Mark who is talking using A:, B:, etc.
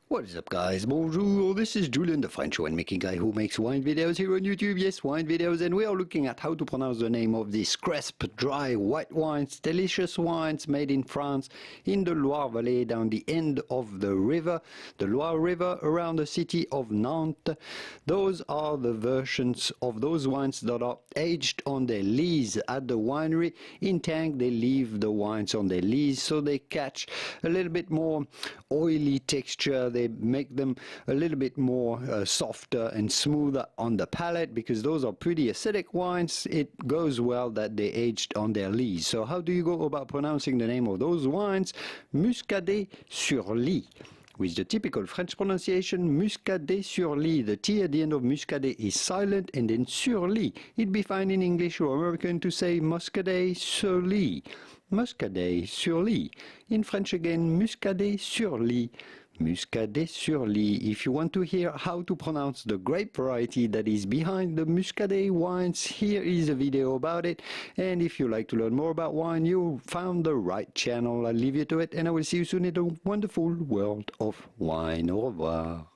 A: What is up, guys? Bonjour, this is Julien, the French winemaking guy who makes wine videos here on YouTube. Yes, wine videos, and we are looking at how to pronounce the name of these crisp, dry, white wines, delicious wines made in France, in the Loire Valley, down the end of the river, the Loire River, around the city of Nantes. Those are the versions of those wines that are aged on their lees at the winery. In tank, they leave the wines on their lees, so they catch a little bit more oily texture. They make them a little bit more softer and smoother on the palate, because those are pretty acidic wines. It goes well that they aged on their lees. So how do you go about pronouncing the name of those wines? Muscadet sur lie. With the typical French pronunciation, Muscadet sur lie. The T at the end of Muscadet is silent, and then sur lie. It'd be fine in English or American to say Muscadet sur lie. Muscadet sur lie. In French again, Muscadet sur lie. Muscadet sur lie. If you want to hear how to pronounce the grape variety that is behind the Muscadet wines, here is a video about it. And if you like to learn more about wine, you found the right channel. I'll leave you to it, and I will see you soon in the wonderful world of wine. Au revoir.